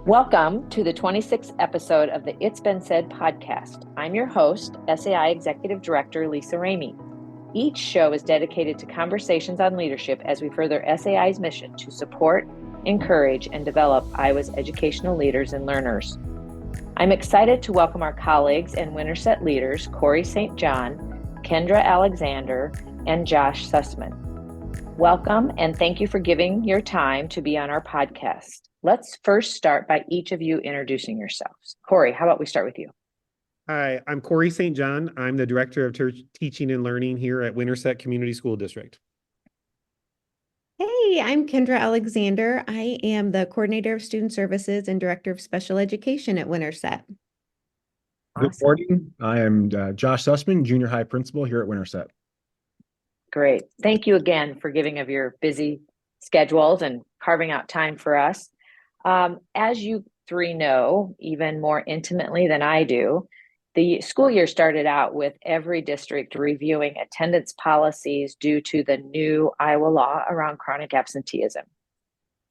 Welcome to the 26th episode of the It's Been Said podcast. I'm your host, SAI Executive Director Lisa Remy. Each show is dedicated to conversations on leadership as we further SAI's mission to support, encourage, and develop Iowa's educational leaders and learners. I'm excited to welcome our colleagues and Winterset leaders, Corey St. John, Kendra Alexandra, and Josh Sussman. Welcome, and thank you for giving your time to be on our podcast. Let's first start by each of you introducing yourselves. Corey, how about we start with you? Hi, I'm Corey St. John. I'm the Director of Teaching and Learning here at Winterset Community School District. Hey, I'm Kendra Alexandra. I am the Coordinator of Student Services and Director of Special Education at Winterset. Good morning. I am Josh Sussman, Junior High Principal here at Winterset. Great. Thank you again for giving of your busy schedules and carving out time for us. As you three know, even more intimately than I do, the school year started out with every district reviewing attendance policies due to the new Iowa law around chronic absenteeism.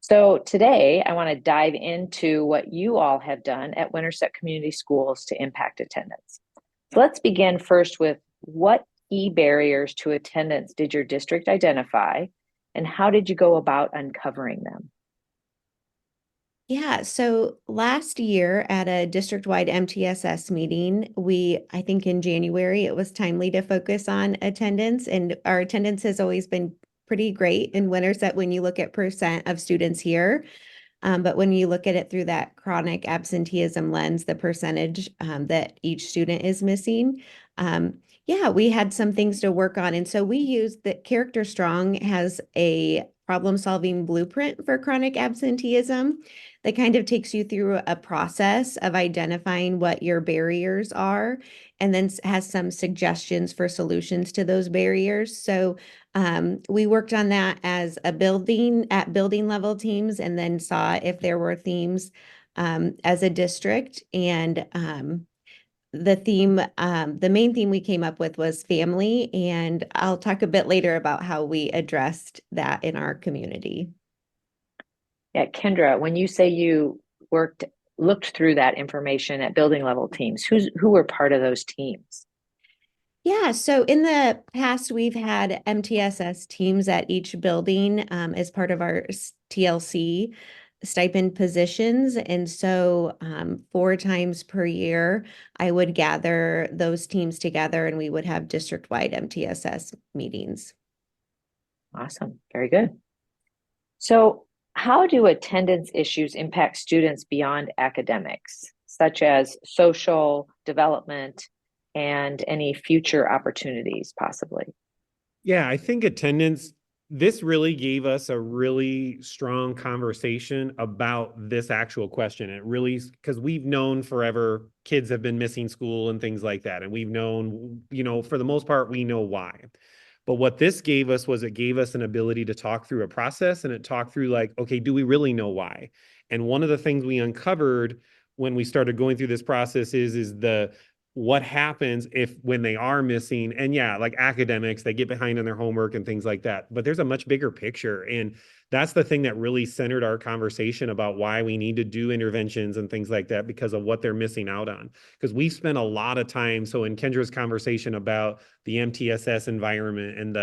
So today, I want to dive into what you all have done at Winterset Community Schools to impact attendance. So let's begin first with what key barriers to attendance did your district identify, and how did you go about uncovering them? Yeah, so last year at a district-wide MTSS meeting, I think in January, it was timely to focus on attendance, and our attendance has always been pretty great in Winterset when you look at percent of students here. But when you look at it through that chronic absenteeism lens, the percentage that each student is missing, we had some things to work on. And so we used that Character Strong has a problem-solving blueprint for chronic absenteeism that kind of takes you through a process of identifying what your barriers are, and then has some suggestions for solutions to those barriers. So we worked on that as a building level teams, and then saw if there were themes as a district. And the main theme we came up with was family, and I'll talk a bit later about how we addressed that in our community. Yeah, Kendra, when you say you looked through that information at building level teams, who were part of those teams? Yeah, so in the past, we've had MTSS teams at each building as part of our TLC stipend positions. And so 4 times per year, I would gather those teams together and we would have district-wide MTSS meetings. Awesome. Very good. So how do attendance issues impact students beyond academics, such as social development and any future opportunities possibly? Yeah, I think this really gave us a really strong conversation about this actual question. It really, because we've known forever kids have been missing school and things like that. And we've known, for the most part, we know why. But what this gave us was it gave us an ability to talk through a process, and it talked through like, okay, do we really know why? And one of the things we uncovered when we started going through this process is what happens when they are missing. And yeah, like academics, they get behind on their homework and things like that. But there's a much bigger picture. And that's the thing that really centered our conversation about why we need to do interventions and things like that, because of what they're missing out on. Because we spent a lot of time. So in Kendra's conversation about the MTSS environment and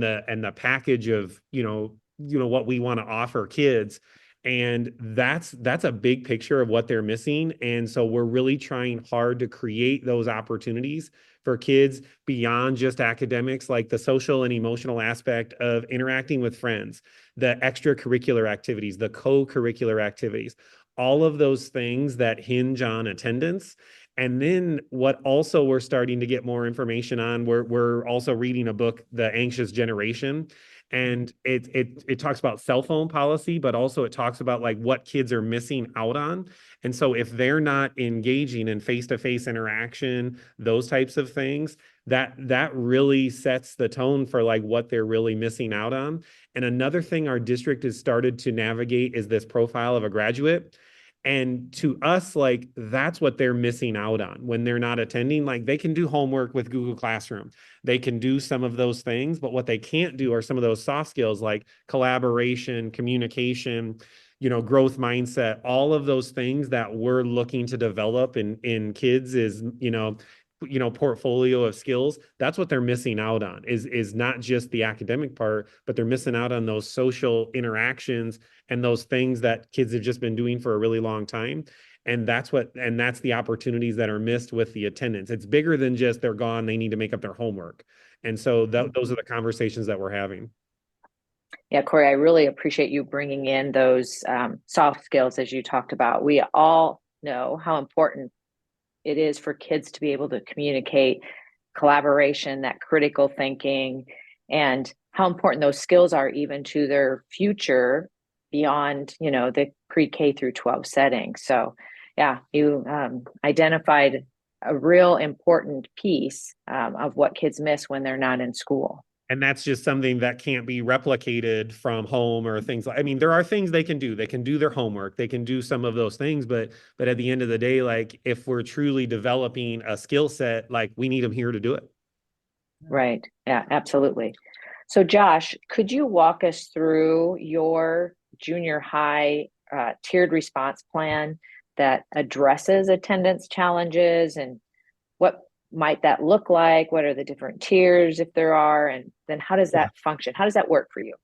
the package of, what we want to offer kids. And that's a big picture of what they're missing. And so we're really trying hard to create those opportunities for kids beyond just academics, like the social and emotional aspect of interacting with friends, the extracurricular activities, the co-curricular activities, all of those things that hinge on attendance. And then what also we're starting to get more information on, we're also reading a book, The Anxious Generation. And it talks about cell phone policy, but also it talks about like what kids are missing out on. And so if they're not engaging in face-to-face interaction, those types of things, that really sets the tone for like what they're really missing out on. And another thing our district has started to navigate is this profile of a graduate. And to us, like, that's what they're missing out on when they're not attending. Like, they can do homework with Google Classroom. They can do some of those things, but what they can't do are some of those soft skills like collaboration, communication, growth mindset, all of those things that we're looking to develop in kids is, portfolio of skills. That's what they're missing out on is not just the academic part, but they're missing out on those social interactions and those things that kids have just been doing for a really long time. And that's the opportunities that are missed with the attendance. It's bigger than just they're gone, they need to make up their homework. And so those are the conversations that we're having. Yeah, Corey, I really appreciate you bringing in those soft skills as you talked about. We all know how important it is for kids to be able to communicate, collaboration, that critical thinking, and how important those skills are even to their future beyond, the pre-K through 12 setting. So yeah, you identified a real important piece of what kids miss when they're not in school. And that's just something that can't be replicated from home or things like, there are things they can do. They can do their homework. They can do some of those things. But at the end of the day, like if we're truly developing a skill set, like we need them here to do it. Right. Yeah, absolutely. So Josh, could you walk us through your junior high tiered response plan that addresses attendance challenges, and what might that look like? What are the different tiers, if there are? And then how does that function? How does that work for you?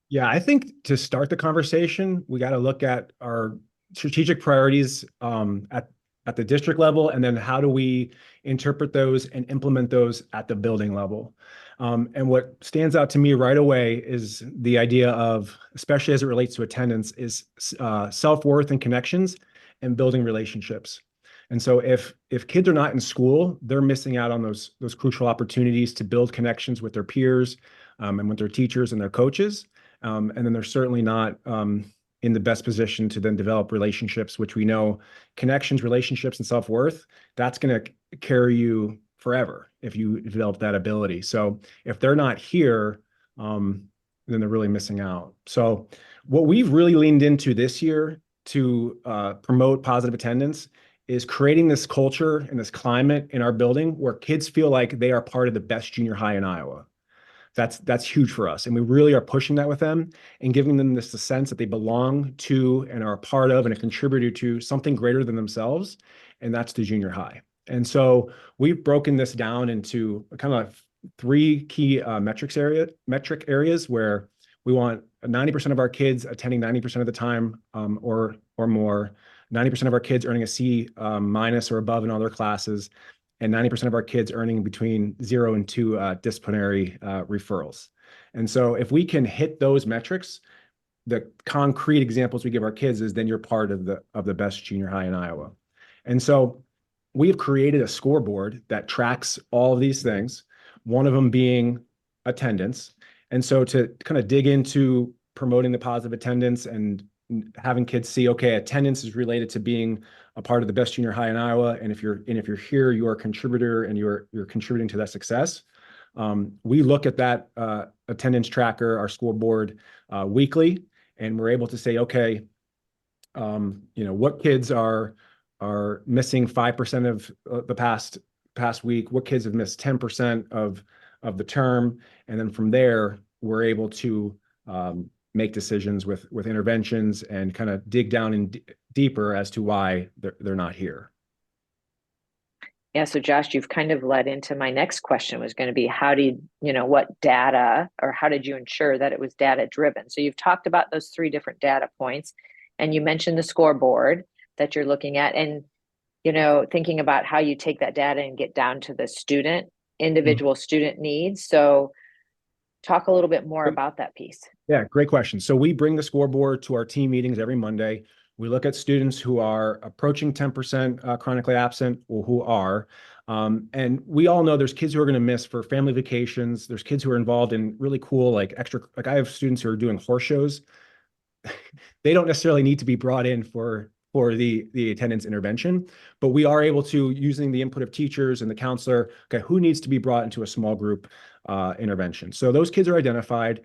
Yeah, I think to start the conversation, we got to look at our strategic priorities at the district level, and then how do we interpret those and implement those at the building level. And what stands out to me right away is the idea of, especially as it relates to attendance, is self-worth and connections and building relationships. And so if kids are not in school, they're missing out on those crucial opportunities to build connections with their peers and with their teachers and their coaches. And then they're certainly not in the best position to then develop relationships, which we know connections, relationships, and self-worth, that's going to carry you forever if you develop that ability. So if they're not here, then they're really missing out. So what we've really leaned into this year to promote positive attendance is creating this culture and this climate in our building where kids feel like they are part of the best junior high in Iowa. That's huge for us. And we really are pushing that with them and giving them this sense that they belong to and are a part of and a contributor to something greater than themselves. And that's the junior high. And so we've broken this down into kind of 3 key metric areas where we want 90% of our kids attending 90% of the time or more, 90% of our kids earning a C minus or above in all their classes, and 90% of our kids earning between 0 and 2 disciplinary referrals. And so if we can hit those metrics, the concrete examples we give our kids is then you're part of the best junior high in Iowa. And so we've created a scoreboard that tracks all of these things, one of them being attendance. And so to kind of dig into promoting the positive attendance and having kids see, okay, attendance is related to being a part of the best junior high in Iowa. And if you're here, you're a contributor and you're contributing to that success. We look at that attendance tracker, our scoreboard, weekly, and we're able to say, okay, what kids are missing 5% of the past week, what kids have missed 10% of the term. And then from there, we're able to make decisions with interventions and kind of dig down in deeper as to why they're not here. Yeah, so Josh, you've kind of led into my next question was going to be what data, or how did you ensure that it was data driven? So you've talked about those 3 different data points, and you mentioned the scoreboard that you're looking at, and thinking about how you take that data and get down to the individual student needs. So talk a little bit more about that piece. Yeah, great question. So we bring the scoreboard to our team meetings every Monday. We look at students who are approaching 10% chronically absent or who are. And we all know there's kids who are going to miss for family vacations. There's kids who are involved in really cool, I have students who are doing horse shows. They don't necessarily need to be brought in for the attendance intervention, but we are able to, using the input of teachers and the counselor, okay, who needs to be brought into a small group intervention. So those kids are identified.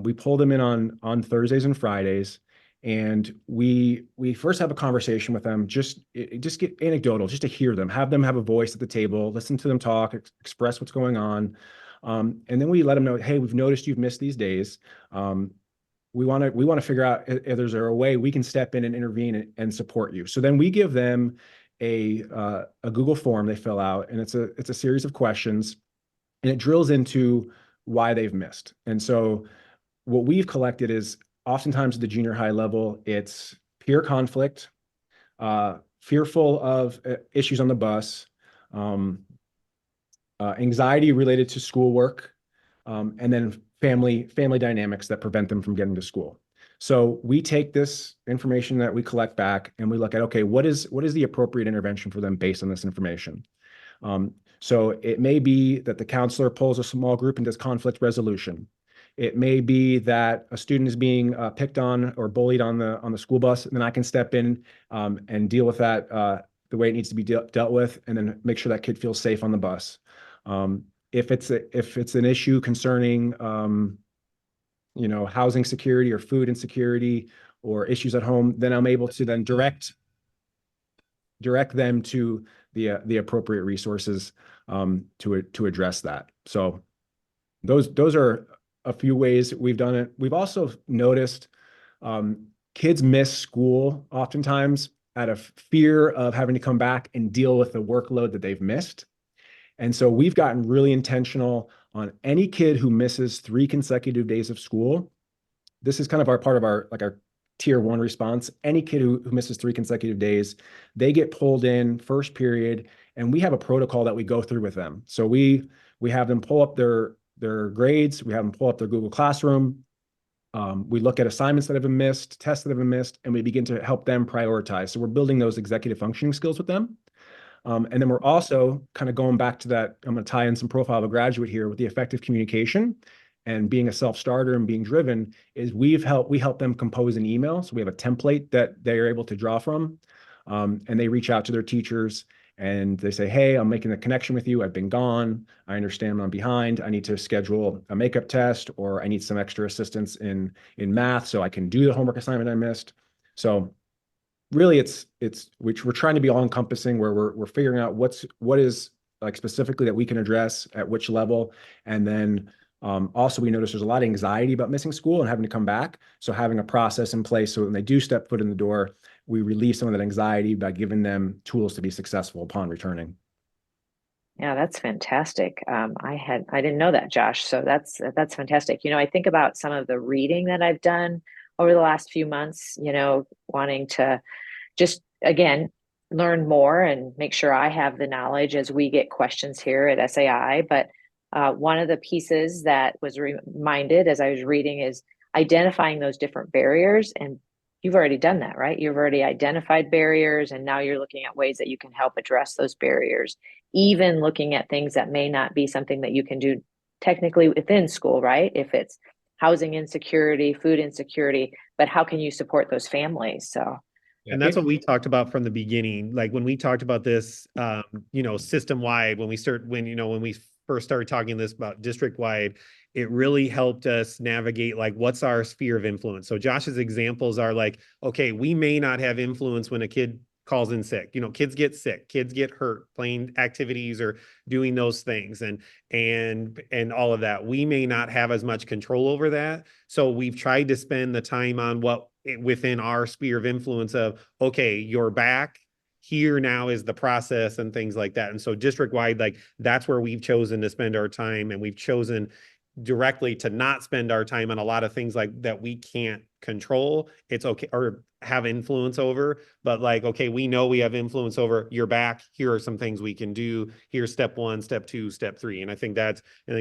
We pull them in on Thursdays and Fridays, and we first have a conversation with them, just get anecdotal, just to hear them, have them have a voice at the table, listen to them talk, express what's going on. And then we let them know, hey, we've noticed you've missed these days. we want to figure out if there's a way we can step in and intervene and support you. So then we give them a Google form they fill out, and it's a series of questions, and it drills into why they've missed. And so what we've collected is oftentimes at the junior high level, it's peer conflict, fearful of issues on the bus, anxiety related to schoolwork, and then family dynamics that prevent them from getting to school. So we take this information that we collect back and we look at, okay, what is the appropriate intervention for them based on this information? So it may be that the counselor pulls a small group and does conflict resolution. It may be that a student is being picked on or bullied on the school bus, and then I can step in and deal with that the way it needs to be dealt with, and then make sure that kid feels safe on the bus. If it's an issue concerning housing security or food insecurity or issues at home, then I'm able to then direct them to the appropriate resources to address that. So those are a few ways we've done it. We've also noticed kids miss school oftentimes out of fear of having to come back and deal with the workload that they've missed. And so we've gotten really intentional on any kid who misses 3 consecutive days of school. This is kind of part of our tier 1 response. Any kid who misses 3 consecutive days, they get pulled in first period, and we have a protocol that we go through with them. So we have them pull up their grades, we have them pull up their Google Classroom. We look at assignments that have been missed, tests that have been missed, and we begin to help them prioritize. So we're building those executive functioning skills with them. And then we're also kind of going back to that. I'm going to tie in some profile of a graduate here with the effective communication and being a self-starter and being driven is we help them compose an email. So we have a template that they are able to draw from, and they reach out to their teachers and they say, hey, I'm making a connection with you. I've been gone. I understand I'm behind. I need to schedule a makeup test, or I need some extra assistance in math so I can do the homework assignment I missed. So really we're trying to be all encompassing, where we're figuring out what is like specifically that we can address at which level. And then also we notice there's a lot of anxiety about missing school and having to come back. So having a process in place so when they do step foot in the door, we relieve some of that anxiety by giving them tools to be successful upon returning. Yeah, that's fantastic. I didn't know that, Josh. So that's fantastic. I think about some of the reading that I've done over the last few months, wanting to just, again, learn more and make sure I have the knowledge as we get questions here at SAI. But one of the pieces that was reminded as I was reading is identifying those different barriers. And you've already done that, right? You've already identified barriers, and now you're looking at ways that you can help address those barriers, even looking at things that may not be something that you can do technically within school, right? If it's housing insecurity, food insecurity, but how can you support those families? So. And that's what we talked about from the beginning. Like when we talked about this, system wide, when we first started talking this about district wide, it really helped us navigate like what's our sphere of influence. So Josh's examples are like, okay, we may not have influence when a kid calls in sick. Kids get sick, kids get hurt playing activities or doing those things, and all of that. We may not have as much control over that. So we've tried to spend the time on what within our sphere of influence of, okay, you're back. Here now is the process and things like that. And so district wide, like that's where we've chosen to spend our time, and we've chosen directly to not spend our time on a lot of things like that we can't control. It's okay, or have influence over, but like, okay, we know we have influence over, you're back. Here are some things we can do. Here's step 1, step 2, step 3. And I think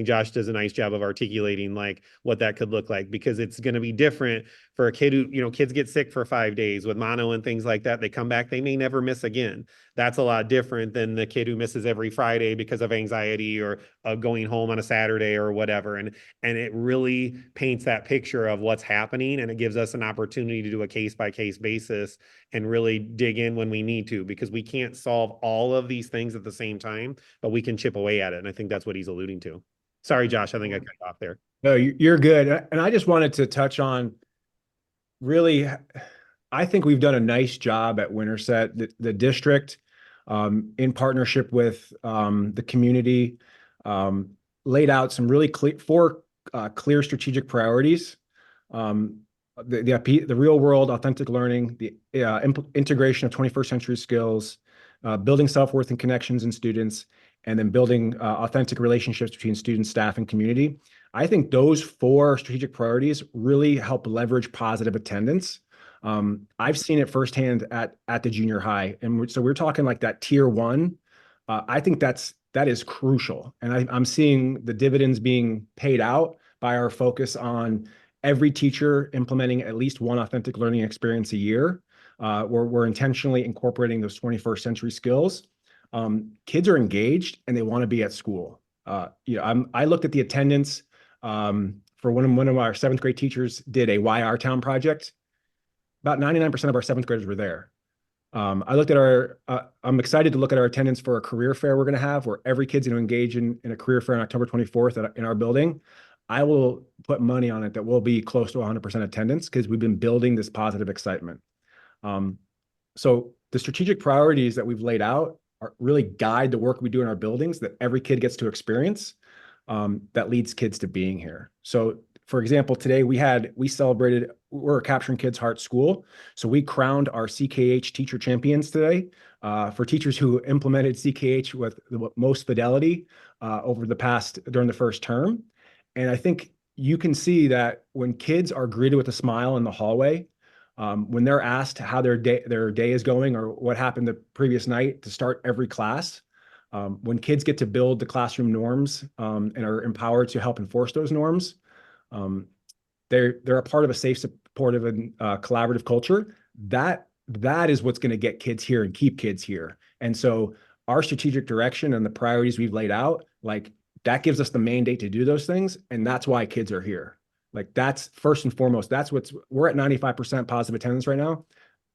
Josh does a nice job of articulating like what that could look like, because it's going to be different for a kid who, kids get sick for 5 days with mono and things like that. They come back, they may never miss again. That's a lot different than the kid who misses every Friday because of anxiety or going home on a Saturday or whatever. And it really paints that picture of what's happening, and it gives us an opportunity to do a case-by-case basis and really dig in when we need to, because we can't solve all of these things at the same time, but we can chip away at it. And I think that's what he's alluding to. Sorry, Josh, I think I cut off there. No, you're good. And I just wanted to touch on, really, I think we've done a nice job at Winterset, the district, in partnership with the community, laid out some really clear strategic priorities. the real world authentic learning, the integration of 21st century skills, building self-worth and connections in students, and then building authentic relationships between students, staff, and community. I think those 4 strategic priorities really help leverage positive attendance. I've seen it firsthand at the junior high. And so we're talking like that tier 1. I think that is crucial. And I'm seeing the dividends being paid out by our focus on every teacher implementing at least one authentic learning experience a year. We're intentionally incorporating those 21st century skills. Kids are engaged and they want to be at school. I looked at the attendance for one of our 7th grade teachers did a Why Our Town project. About 99% of our 7th graders were there. I'm excited to look at our attendance for a career fair we're going to have, where every kid's going to engage in a career fair on October 24th in our building. I will put money on it that we'll be close to 100% attendance because we've been building this positive excitement. So the strategic priorities that we've laid out really guide the work we do in our buildings that every kid gets to experience, that leads kids to being here. So for example, today we're a Capturing Kids' Heart school. So we crowned our CKH teacher champions today for teachers who implemented CKH with the most fidelity during the first term. And I think you can see that when kids are greeted with a smile in the hallway, when they're asked how their day is going or what happened the previous night to start every class, when kids get to build the classroom norms and are empowered to help enforce those norms, they're a part of a safe, supportive, and collaborative culture. That is what's going to get kids here and keep kids here. And so our strategic direction and the priorities we've laid out, like that gives us the mandate to do those things. And that's why kids are here. Like that's first and foremost, we're at 95% positive attendance right now.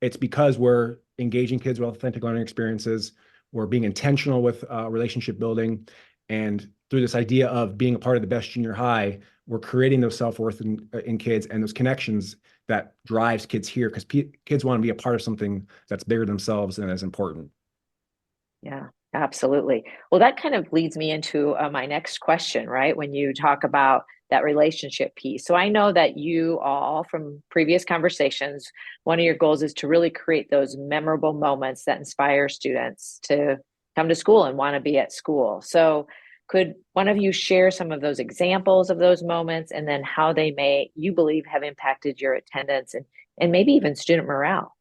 It's because we're engaging kids with authentic learning experiences. We're being intentional with relationship building. And through this idea of being a part of the best junior high, we're creating those self-worth in kids and those connections that drives kids here because kids want to be a part of something that's bigger than themselves and as important. Yeah, absolutely. Well, that kind of leads me into my next question, right? When you talk about that relationship piece. So I know that you all, from previous conversations, one of your goals is to really create those memorable moments that inspire students to come to school and want to be at school. So could one of you share some of those examples of those moments and then how they may, you believe, have impacted your attendance and maybe even student morale?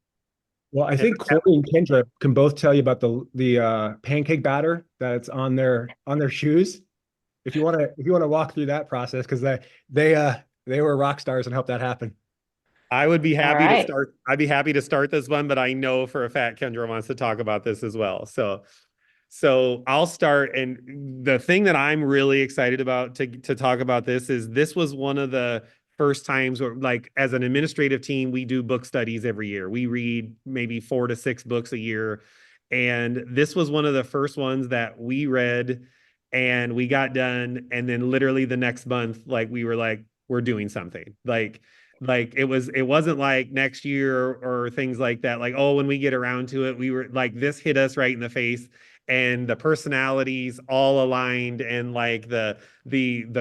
Well, I think Corey and Kendra can both tell you about the pancake batter that's on their shoes. If you want to walk through that process, because they were rock stars and helped that happen. I would be happy All right. to start. I'd be happy to start this one, but I know for a fact Kendra wants to talk about this as well. So I'll start. And the thing that I'm really excited about to talk about this was one of the first times where, like, as an administrative team, we do book studies every year. We read maybe 4 to 6 books a year. And this was one of the first ones that we read and we got done. And then literally the next month, like, we were like, we're doing something. Like it wasn't like next year or things like that. Like, oh, when we get around to it, we were like, this hit us right in the face. And the personalities all aligned and like the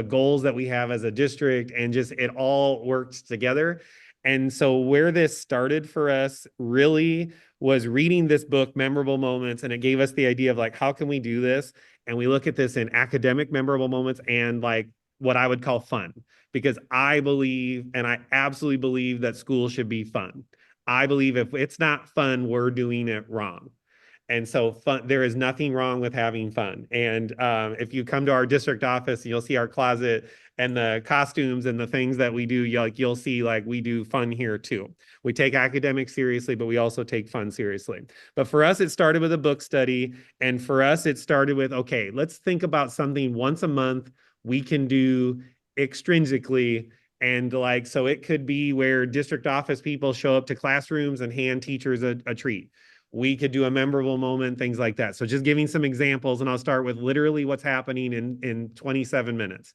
goals that we have as a district and just it all worked together. And so where this started for us really was reading this book, Memorable Moments, and it gave us the idea of like, how can we do this? And we look at this in academic memorable moments and like what I would call fun, because I believe, and I absolutely believe, that school should be fun. I believe if it's not fun, we're doing it wrong. And so fun, there is nothing wrong with having fun. And if you come to our district office, you'll see our closet and the costumes and the things that we do. You'll see like we do fun here too. We take academics seriously, but we also take fun seriously. But for us, it started with a book study. And for us, it started with, okay, let's think about something once a month we can do extrinsically. And like, so it could be where district office people show up to classrooms and hand teachers a treat. We could do a memorable moment, things like that. So just giving some examples, and I'll start with literally what's happening in 27 minutes,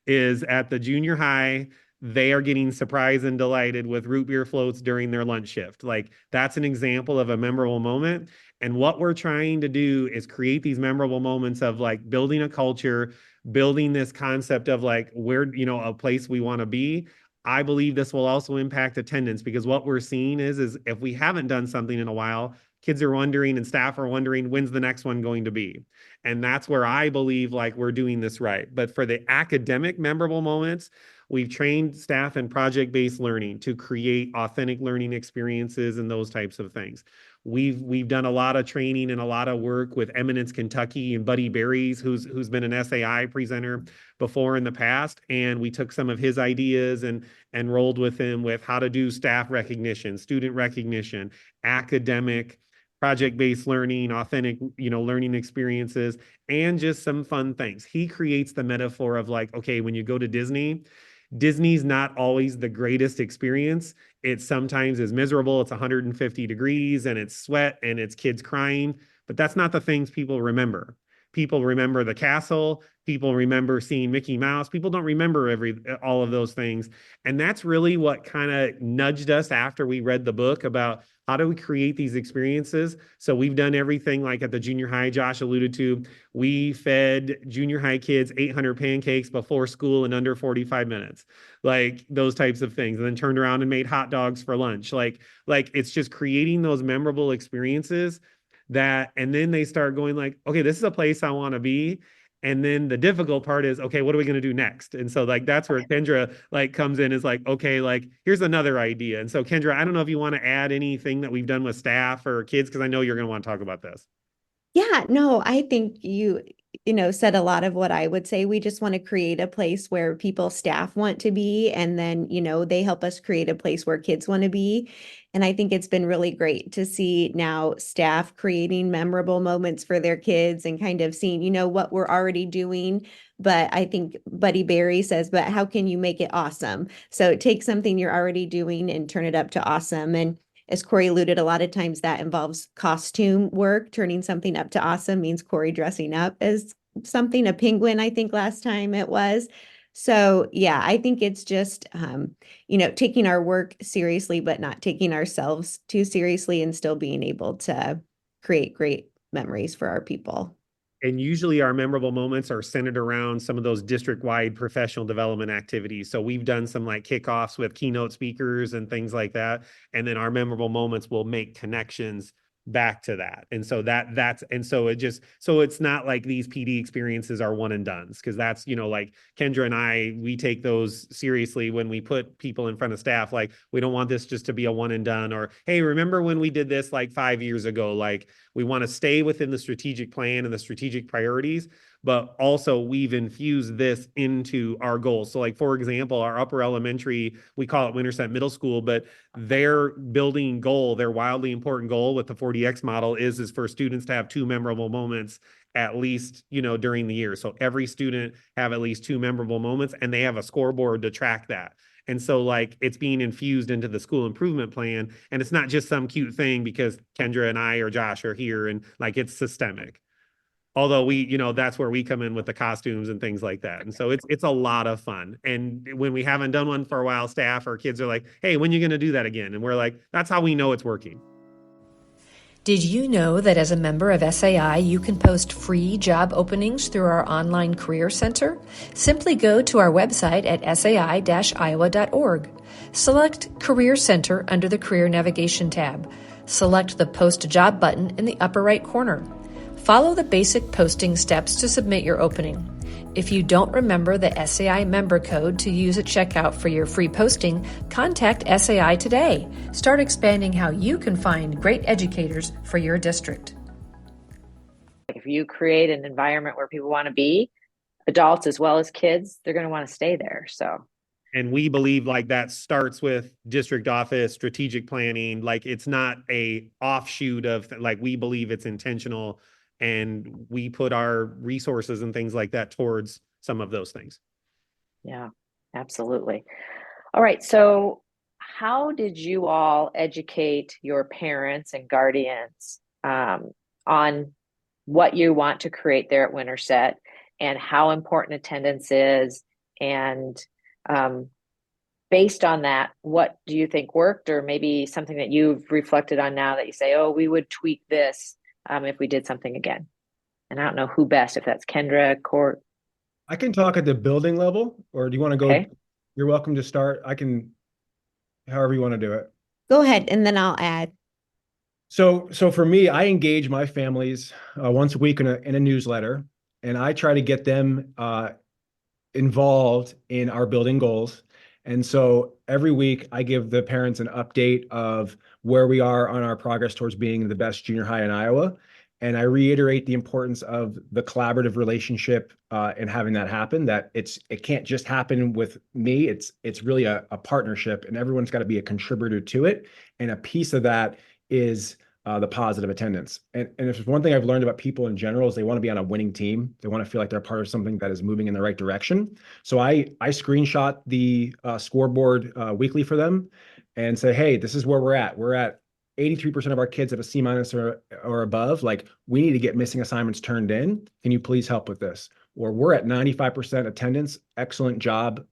is at the junior high, they are getting surprised and delighted with root beer floats during their lunch shift. Like that's an example of a memorable moment. And what we're trying to do is create these memorable moments of like building a culture, building this concept of like where, a place we want to be, I believe this will also impact attendance, because what we're seeing is if we haven't done something in a while, kids are wondering and staff are wondering, when's the next one going to be? And that's where I believe like we're doing this right. But for the academic memorable moments, we've trained staff in project-based learning to create authentic learning experiences and those types of things. We've done a lot of training and a lot of work with Eminence Kentucky and Buddy Berries, who's been an SAI presenter before in the past, and we took some of his ideas and rolled with him with how to do staff recognition, student recognition, academic, project-based learning, authentic, learning experiences, and just some fun things. He creates the metaphor of like, okay, when you go to Disney's not always the greatest experience. It sometimes is miserable. It's 150 degrees and it's sweat and it's kids crying, but that's not the things people remember. People remember the castle. People remember seeing Mickey Mouse. People don't remember all of those things. And that's really what kind of nudged us after we read the book about how do we create these experiences. So we've done everything like at the junior high, Josh alluded to. We fed junior high kids 800 pancakes before school in under 45 minutes, like those types of things. And then turned around and made hot dogs for lunch. Like it's just creating those memorable experiences and then they start going like, okay, this is a place I want to be. And then the difficult part is, okay, what are we going to do next? And so like, that's where Kendra like comes in, is like, okay, like here's another idea. And so Kendra, I don't know if you want to add anything that we've done with staff or kids, because I know you're going to want to talk about this. Yeah, no, I think you said a lot of what I would say. We just want to create a place where staff want to be, and then, they help us create a place where kids want to be. And I think it's been really great to see now staff creating memorable moments for their kids and kind of seeing, what we're already doing. But I think Buddy Berry says, but how can you make it awesome? So take something you're already doing and turn it up to awesome. And as Corey alluded, a lot of times that involves costume work. Turning something up to awesome means Corey dressing up as something, a penguin, I think last time it was. So yeah, I think it's just, taking our work seriously, but not taking ourselves too seriously, and still being able to create great memories for our people. And usually our memorable moments are centered around some of those district-wide professional development activities. So we've done some like kickoffs with keynote speakers and things like that. And then our memorable moments will make connections back to that. And so so it's not like these PD experiences are one and dones, because that's, like Kendra and I, we take those seriously when we put people in front of staff. Like, we don't want this just to be a one and done, or, hey, remember when we did this like 5 years ago? Like, we want to stay within the strategic plan and the strategic priorities, but also we've infused this into our goals. So like, for example, our upper elementary, we call it Winterset Middle School, but their building goal, their wildly important goal with the 40X model is for students to have 2 memorable moments at least, during the year. So every student have at least 2 memorable moments, and they have a scoreboard to track that. And so like, it's being infused into the school improvement plan, and it's not just some cute thing because Kendra and I or Josh are here, and like, it's systemic. Although that's where we come in with the costumes and things like that. And so it's a lot of fun. And when we haven't done one for a while, staff or kids are like, hey, when are you going to do that again? And we're like, that's how we know it's working. Did you know that as a member of SAI, you can post free job openings through our online career center? Simply go to our website at sai-iowa.org. Select Career Center under the Career Navigation tab. Select the Post a Job button in the upper right corner. Follow the basic posting steps to submit your opening. If you don't remember the SAI member code to use at checkout for your free posting, contact SAI today. Start expanding how you can find great educators for your district. If you create an environment where people want to be, adults as well as kids, they're going to want to stay there. So. And we believe like that starts with district office, strategic planning. Like, it's not a offshoot of, like, we believe it's intentional, and we put our resources and things like that towards some of those things. Yeah, absolutely. All right. So how did you all educate your parents and guardians on what you want to create there at Winterset, and how important attendance is? And based on that, what do you think worked, or maybe something that you've reflected on now that you say, oh, we would tweak this if we did something again? And I don't know who best, if that's Kendra, Court. I can talk at the building level, or do you want to go? Okay. You're welcome to start. However you want to do it. Go ahead, and then I'll add. So for me, I engage my families once a week in a newsletter, and I try to get them involved in our building goals. And so every week I give the parents an update of where we are on our progress towards being the best junior high in Iowa. And I reiterate the importance of the collaborative relationship and having that happen, that it can't just happen with me. It's really a partnership, and everyone's got to be a contributor to it. And a piece of that is the positive attendance. And if there's one thing I've learned about people in general is they want to be on a winning team. They want to feel like they're part of something that is moving in the right direction. So I screenshot the scoreboard weekly for them and say, hey, this is where we're at. We're at 83% of our kids have a C- or above. Like, we need to get missing assignments turned in. Can you please help with this? Or we're at 95% attendance. Excellent job,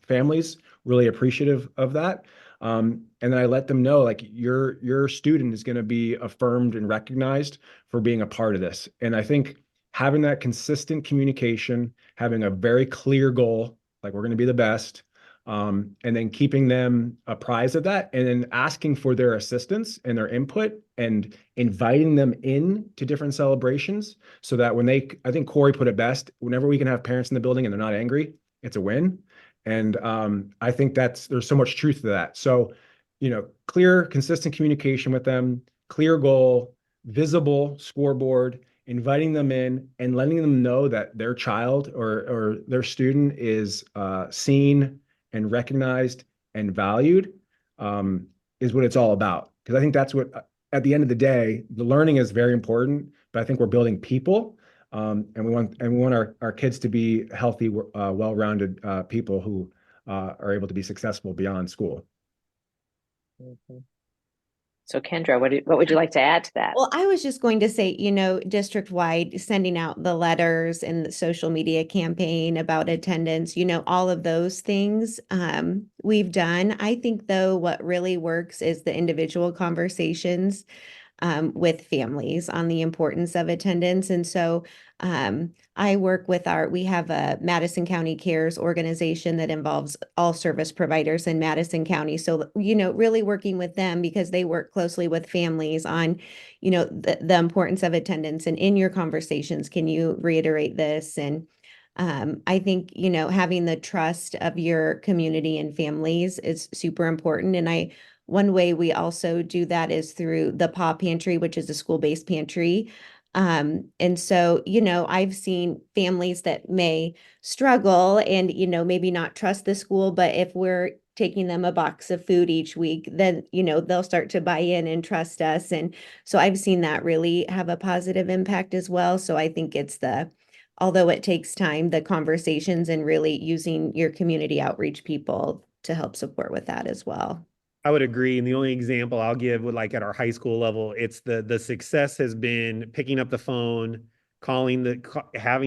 families. Really appreciative of that. And then I let them know, like, your student is going to be affirmed and recognized for being a part of this. And I think having that consistent communication, having a very clear goal, like we're going to be the best, and then keeping them apprised of that, and then asking for their assistance and their input, and inviting them in to different celebrations, so that I think Corey put it best, whenever we can have parents in the building and they're not angry, it's a win. And I think there's so much truth to that. So, clear, consistent communication with them, clear goal, visible scoreboard, inviting them in and letting them know that their child or their student is seen and recognized and valued, is what it's all about. Because I think that's what, at the end of the day, the learning is very important, but I think we're building people. And we want our kids to be healthy, well-rounded people who are able to be successful beyond school. Mhm. So Kendra, what would you like to add to that? Well, I was just going to say, district-wide, sending out the letters and the social media campaign about attendance, all of those things we've done. I think, though, what really works is the individual conversations with families on the importance of attendance. And so I work with we have a Madison County Cares organization that involves all service providers in Madison County. So, really working with them, because they work closely with families on, the importance of attendance. And in your conversations, can you reiterate this? And I think, having the trust of your community and families is super important. And one way we also do that is through the PAW Pantry, which is a school-based pantry. And so, I've seen families that may struggle and, maybe not trust the school, but if we're taking them a box of food each week, then, they'll start to buy in and trust us. And so I've seen that really have a positive impact as well. So I think although it takes time, the conversations and really using your community outreach people to help support with that as well. I would agree. And the only example I'll give would, like, at our high school level, it's the success has been picking up the phone, having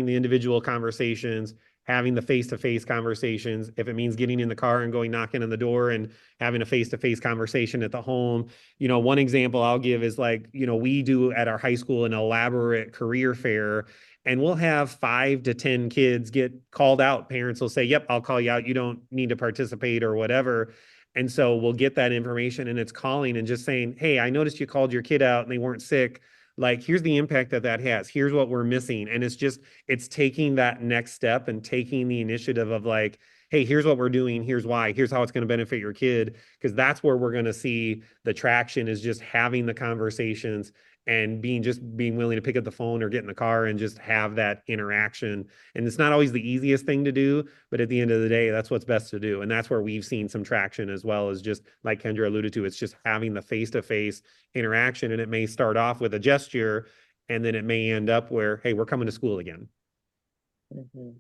the individual conversations, having the face-to-face conversations. If it means getting in the car and going knocking on the door and having a face-to-face conversation at the home. One example I'll give is, like, we do at our high school an elaborate career fair, and we'll have 5 to 10 kids get called out. Parents will say, yep, I'll call you out. You don't need to participate or whatever. And so we'll get that information, and it's calling and just saying, hey, I noticed you called your kid out and they weren't sick. Like, here's the impact that has. Here's what we're missing. And it's taking that next step and taking the initiative of, like, hey, here's what we're doing. Here's why. Here's how it's going to benefit your kid. Because that's where we're going to see the traction, is just having the conversations and being willing to pick up the phone or get in the car and just have that interaction. And it's not always the easiest thing to do, but at the end of the day, that's what's best to do. And that's where we've seen some traction, as well as, just like Kendra alluded to, it's just having the face-to-face interaction. And it may start off with a gesture, and then it may end up where, hey, we're coming to school again. Mm-hmm.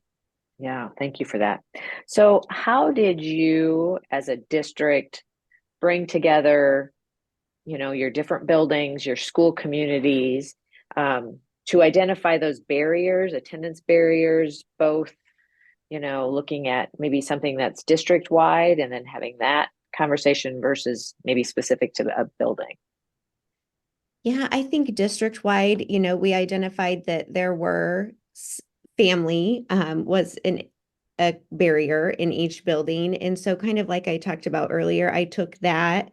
Yeah, thank you for that. So how did you, as a district, bring together, your different buildings, your school communities, to identify those barriers, attendance barriers, both, looking at maybe something that's district-wide and then having that conversation versus maybe specific to a building? Yeah, I think district-wide, we identified that there were family was an a barrier in each building. And so kind of like I talked about earlier, I took that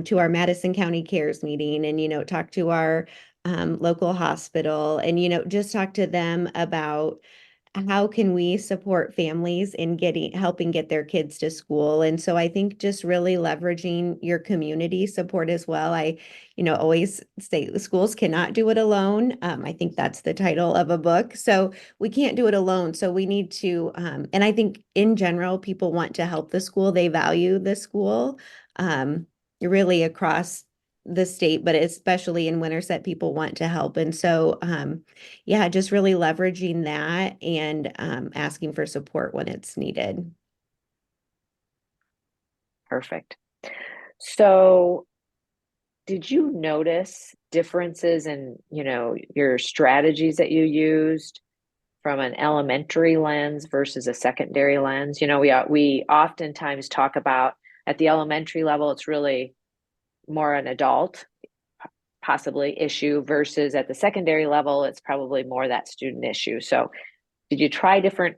to our Madison County Cares meeting and, talked to our local hospital and, just talk to them about how can we support families in helping get their kids to school. And so I think just really leveraging your community support as well. I, always say schools cannot do it alone. I think that's the title of a book. So we can't do it alone. So we need to, and I think in general, people want to help the school. They value the school, really across the state, but especially in Winterset, people want to help. And so, yeah, just really leveraging that and asking for support when it's needed. Perfect. So did you notice differences in, your strategies that you used from an elementary lens versus a secondary lens? We oftentimes talk about at the elementary level, it's really more an adult possibly issue versus at the secondary level, it's probably more that student issue. So did you try different,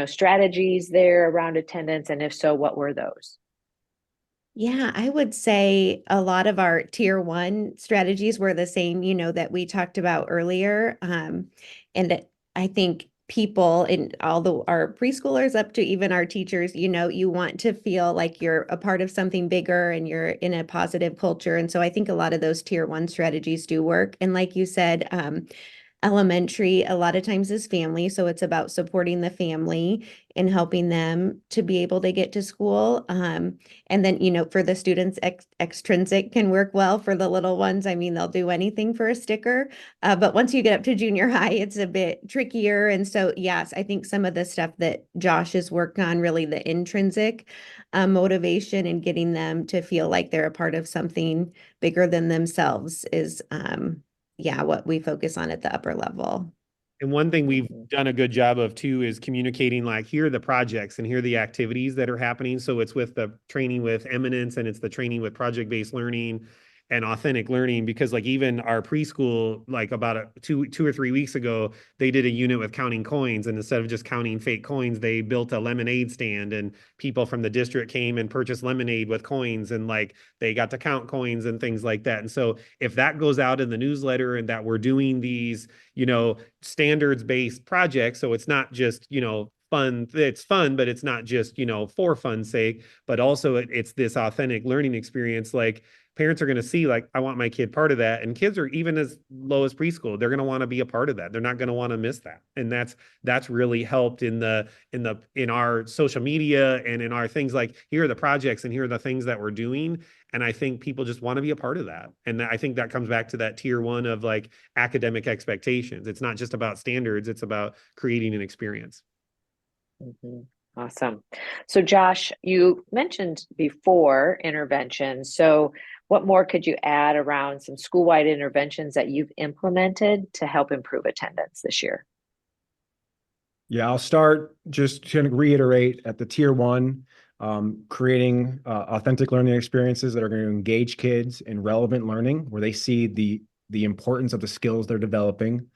strategies there around attendance? And if so, what were those? Yeah, I would say a lot of our tier 1 strategies were the same, that we talked about earlier. And that I think people and our preschoolers up to even our teachers, you want to feel like you're a part of something bigger and you're in a positive culture. And so I think a lot of those tier 1 strategies do work. And like you said, elementary a lot of times is family, so it's about supporting the family and helping them to be able to get to school. And then, for the students, extrinsic can work well for the little ones. I mean, they'll do anything for a sticker. But once you get up to junior high, it's a bit trickier. And so, yes, I think some of the stuff that Josh has worked on, really the intrinsic motivation and getting them to feel like they're a part of something bigger than themselves is what we focus on at the upper level. And one thing we've done a good job of too is communicating, like, here are the projects and here are the activities that are happening. So it's with the training with Eminence and it's the training with project-based learning and authentic learning, because like even our preschool, like about two or 3 weeks ago, they did a unit with counting coins, and instead of just counting fake coins, they built a lemonade stand, and people from the district came and purchased lemonade with coins, and like they got to count coins and things like that. And so if that goes out in the newsletter and that we're doing these, standards-based projects, so it's not just, fun, it's fun, but it's not just, for fun's sake, but also it's this authentic learning experience. Like, parents are going to see, like, I want my kid part of that. And kids are even as low as preschool, they're going to want to be a part of that. They're not going to want to miss that. And that's really helped in our social media and in our things, like, here are the projects and here are the things that we're doing. And I think people just want to be a part of that. And I think that comes back to that tier 1 of like academic expectations. It's not just about standards, it's about creating an experience. Mm-hmm. Awesome. So Josh, you mentioned before intervention. So what more could you add around some school-wide interventions that you've implemented to help improve attendance this year? Yeah, I'll start just to reiterate at the tier 1, creating authentic learning experiences that are going to engage kids in relevant learning, where they see the importance of the skills they're developing,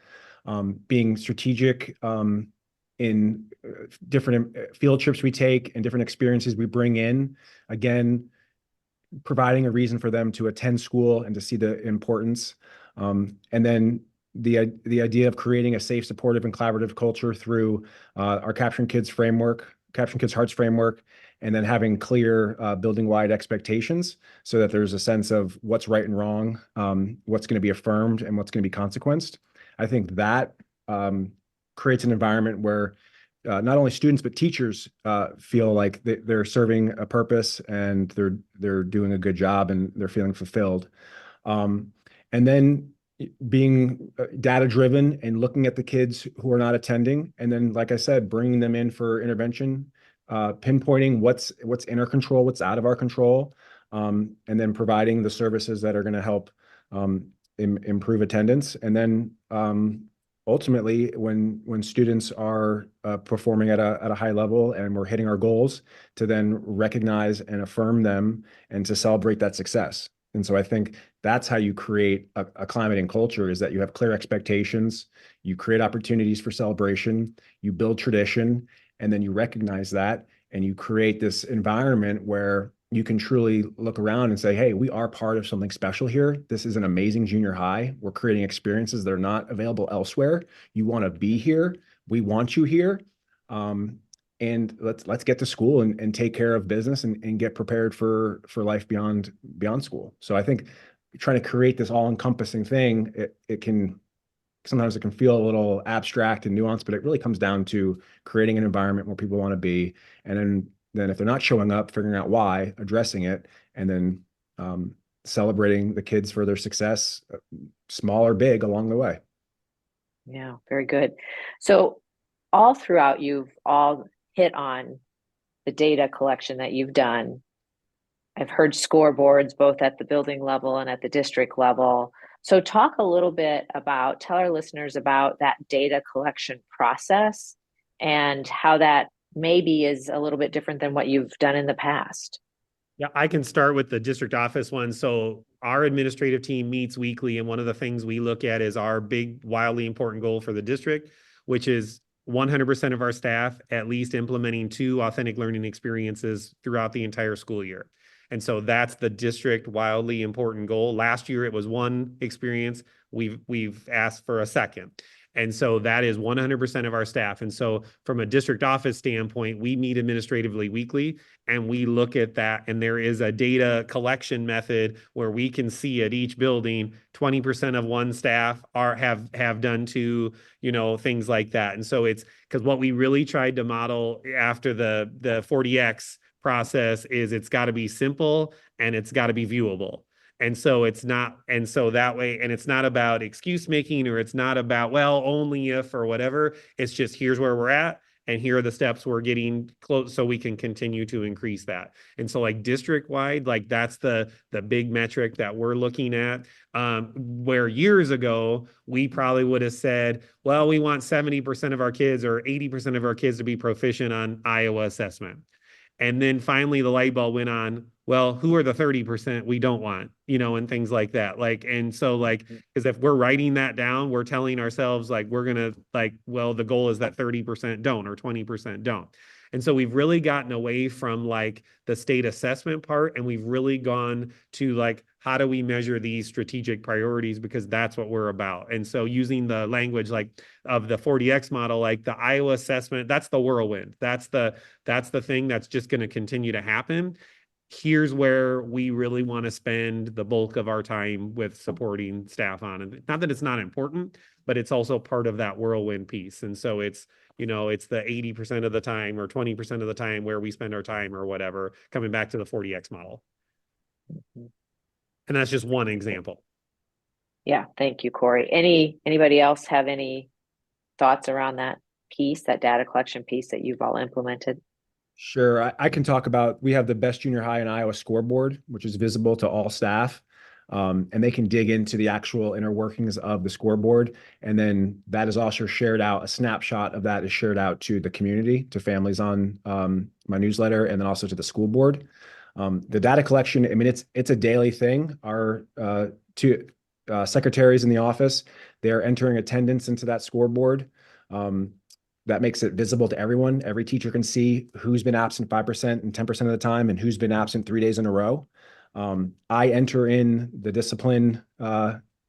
being strategic in different field trips we take and different experiences we bring in. Again, providing a reason for them to attend school and to see the importance. And then the idea of creating a safe, supportive, and collaborative culture through our Capturing Kids Hearts framework, and then having clear building-wide expectations so that there's a sense of what's right and wrong, what's going to be affirmed, and what's going to be consequenced. I think that creates an environment where not only students but teachers feel like they're serving a purpose and they're doing a good job and they're feeling fulfilled. And then being data driven and looking at the kids who are not attending, and then, like I said, bringing them in for intervention, pinpointing what's in our control, what's out of our control, and then providing the services that are going to help improve attendance. And then ultimately, when students are performing at a high level and we're hitting our goals, to then recognize and affirm them and to celebrate that success. And so I think that's how you create a climate and culture, is that you have clear expectations, you create opportunities for celebration, you build tradition, and then you recognize that and you create this environment where you can truly look around and say, hey, we are part of something special here. This is an amazing junior high. We're creating experiences that are not available elsewhere. You want to be here. We want you here. And let's get to school and take care of business and get prepared for life beyond school. So I think trying to create this all-encompassing thing, it can sometimes it can feel a little abstract and nuanced, but it really comes down to creating an environment where people want to be, and then if they're not showing up, figuring out why, addressing it, and then celebrating the kids for their success, small or big, along the way. Yeah, very good. So all throughout, you've all hit on the data collection that you've done. I've heard scoreboards both at the building level and at the district level. So talk a little bit about, tell our listeners about that data collection process and how that maybe is a little bit different than what you've done in the past. Yeah, I can start with the district office one. So our administrative team meets weekly, and one of the things we look at is our big, wildly important goal for the district, which is 100% of our staff at least implementing 2 authentic learning experiences throughout the entire school year. And so that's the district wildly important goal. Last year, it was 1 experience. We've asked for a second. And so that is 100% of our staff. And so from a district office standpoint, we meet administratively weekly, and we look at that. And there is a data collection method where we can see at each building, 20% of one staff have done 2, things like that. And so it's because what we really tried to model after the 40X process is it's got to be simple and it's got to be viewable. And so it's not, and so that way, and it's not about excuse making, or it's not about, well, only if or whatever. It's just, here's where we're at, and here are the steps we're getting close so we can continue to increase that. And so like district wide, like that's the big metric that we're looking at. Where years ago, we probably would have said, well, we want 70% of our kids or 80% of our kids to be proficient on Iowa assessment. And then finally the light bulb went on, well, who are the 30% we don't want, and things like that. And so because if we're writing that down, we're telling ourselves we're going to well, the goal is that 30% don't or 20% don't. And so we've really gotten away from the state assessment part, and we've really gone to how do we measure these strategic priorities, because that's what we're about. And so using the language of the 40X model, the Iowa assessment, that's the whirlwind. That's the thing that's just going to continue to happen. Here's where we really want to spend the bulk of our time with supporting staff on. And not that it's not important, but it's also part of that whirlwind piece. And so it's the 80% of the time or 20% of the time where we spend our time or whatever, coming back to the 40X model. And that's just one example. Yeah, thank you, Corey. Anybody else have any thoughts around that piece, that data collection piece that you've all implemented? Sure. I can talk about, we have the best junior high in Iowa scoreboard, which is visible to all staff. And they can dig into the actual inner workings of the scoreboard. And then that is also shared out. A snapshot of that is shared out to the community, to families on my newsletter, and then also to the school board. The data collection, I mean, it's a daily thing. Our 2 secretaries in the office, they're entering attendance into that scoreboard. That makes it visible to everyone. Every teacher can see who's been absent 5% and 10% of the time, and who's been absent 3 days in a row. I enter in the discipline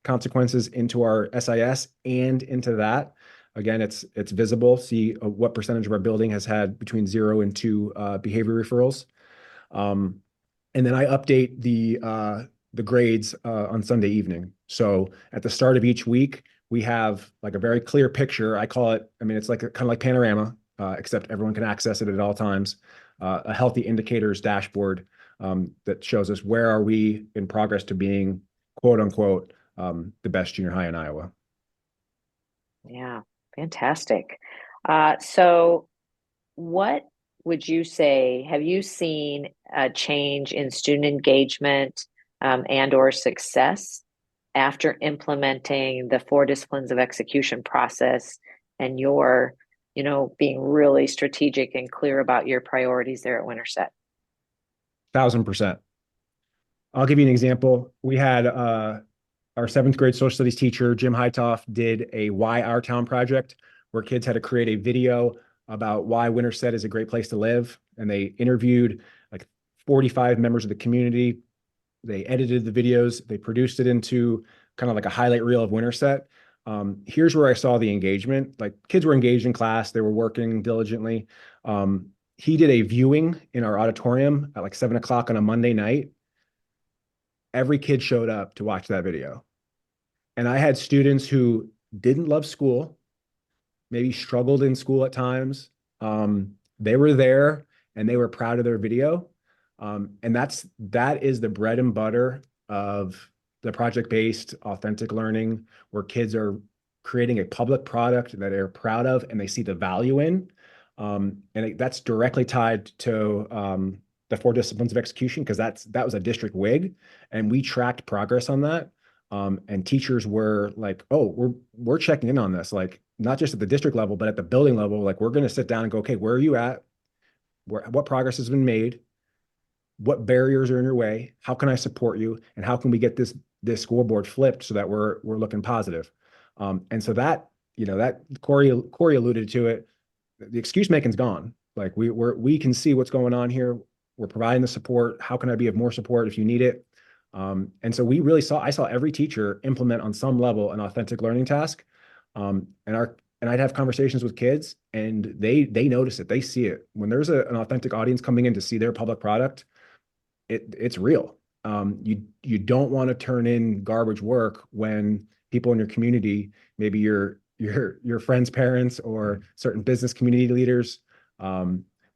consequences into our SIS and into that. Again, it's visible. See what percentage of our building has had between 0 and 2 behavior referrals. And then I update the grades on Sunday evening. So at the start of each week, we have a very clear picture. I call it, I mean, it's kind of like panorama, except everyone can access it at all times. A healthy indicators dashboard that shows us where are we in progress to being, quote unquote, the best junior high in Iowa. Yeah, fantastic. So what would you say, have you seen a change in student engagement and or success after implementing the 4 disciplines of execution process, and you're, being really strategic and clear about your priorities there at Winterset? 1,000%. I'll give you an example. We had our 7th grade social studies teacher, Jim Hightoff, did a Why Our Town project, where kids had to create a video about why Winterset is a great place to live. And they interviewed like 45 members of the community. They edited the videos. They produced it into kind of like a highlight reel of Winterset. Here's where I saw the engagement. Like kids were engaged in class. They were working diligently. He did a viewing in our auditorium at like 7 o'clock on a Monday night. Every kid showed up to watch that video. And I had students who didn't love school, maybe struggled in school at times. They were there and they were proud of their video. And that is the bread and butter of the project-based authentic learning, where kids are creating a public product that they're proud of and they see the value in. That's directly tied to the 4 disciplines of execution, because that was a district WIG, and we tracked progress on that. And teachers were like, oh, we're checking in on this, like not just at the district level, but at the building level. Like we're going to sit down and go, okay, where are you at? What progress has been made? What barriers are in your way? How can I support you? And how can we get this scoreboard flipped so that we're looking positive? And so that Corey alluded to it. The excuse making's gone. Like we can see what's going on here. We're providing the support. How can I be of more support if you need it? And so I saw every teacher implement on some level an authentic learning task. And I'd have conversations with kids, and they notice it. They see it. When there's an authentic audience coming in to see their public product, it's real. You don't want to turn in garbage work when people in your community, maybe your friends' parents or certain business community leaders.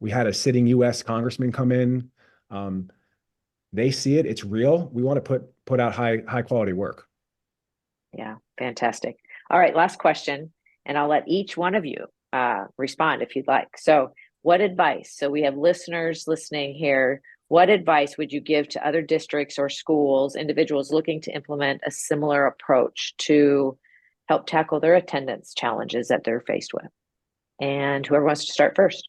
We had a sitting U.S. congressman come in. They see it. It's real. We want to put out high quality work. Yeah, fantastic. All right, last question, and I'll let each one of you respond if you'd like. So what advice? So we have listeners listening here. What advice would you give to other districts or schools, individuals looking to implement a similar approach to help tackle their attendance challenges that they're faced with? And whoever wants to start first.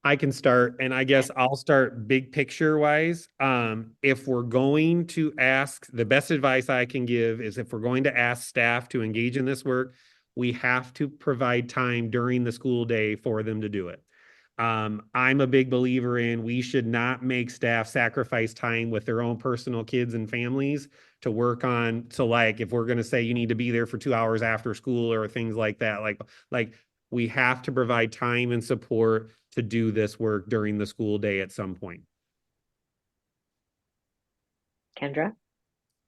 I can start, and I guess I'll start big picture wise. If we're going to ask, the best advice I can give is if we're going to ask staff to engage in this work, we have to provide time during the school day for them to do it. I'm a big believer in we should not make staff sacrifice time with their own personal kids and families to work on. So like, if we're going to say you need to be there for 2 hours after school or things like that, like we have to provide time and support to do this work during the school day at some point. Kendra?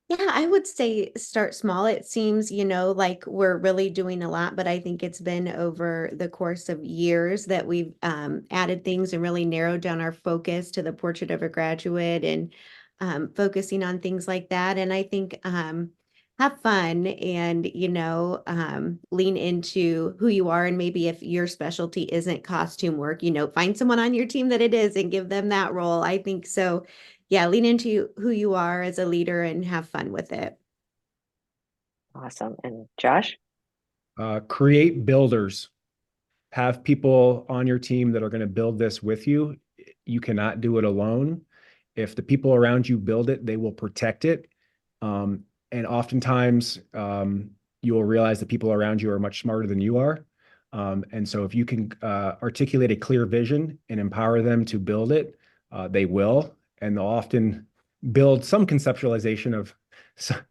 Yeah, I would say start small. It seems, like we're really doing a lot, but I think it's been over the course of years that we've added things and really narrowed down our focus to the portrait of a graduate and focusing on things like that. And I think have fun and, lean into who you are. And maybe if your specialty isn't costume work, find someone on your team that it is and give them that role. I think so. Yeah, lean into who you are as a leader and have fun with it. Awesome. And Josh? Create builders. Have people on your team that are going to build this with you. You cannot do it alone. If the people around you build it, they will protect it. And oftentimes, you will realize that people around you are much smarter than you are. And so if you can articulate a clear vision and empower them to build it, they will. And they'll often build some conceptualization of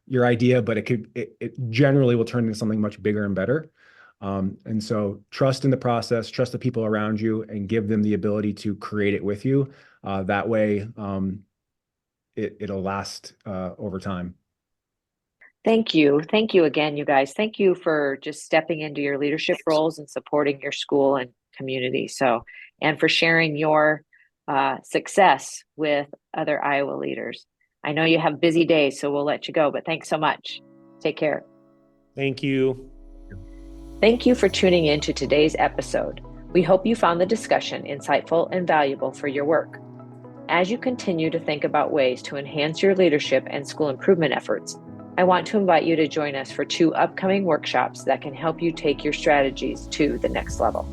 your idea, but it generally will turn into something much bigger and better. And so trust in the process, trust the people around you, and give them the ability to create it with you. That way, it'll last over time. Thank you. Thank you again, you guys. Thank you for just stepping into your leadership roles and supporting your school and community. And for sharing your success with other Iowa leaders. I know you have busy days, so we'll let you go, but thanks so much. Take care. Thank you. Thank you for tuning in to today's episode. We hope you found the discussion insightful and valuable for your work. As you continue to think about ways to enhance your leadership and school improvement efforts, I want to invite you to join us for 2 upcoming workshops that can help you take your strategies to the next level.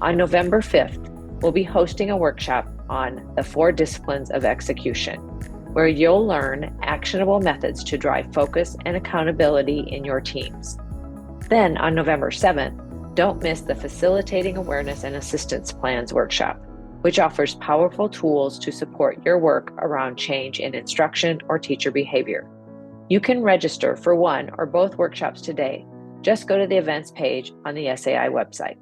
On November 5th, we'll be hosting a workshop on the 4 disciplines of execution, where you'll learn actionable methods to drive focus and accountability in your teams. Then on November 7th, don't miss the Facilitating Awareness and Assistance Plans workshop, which offers powerful tools to support your work around change in instruction or teacher behavior. You can register for one or both workshops today. Just go to the events page on the SAI website.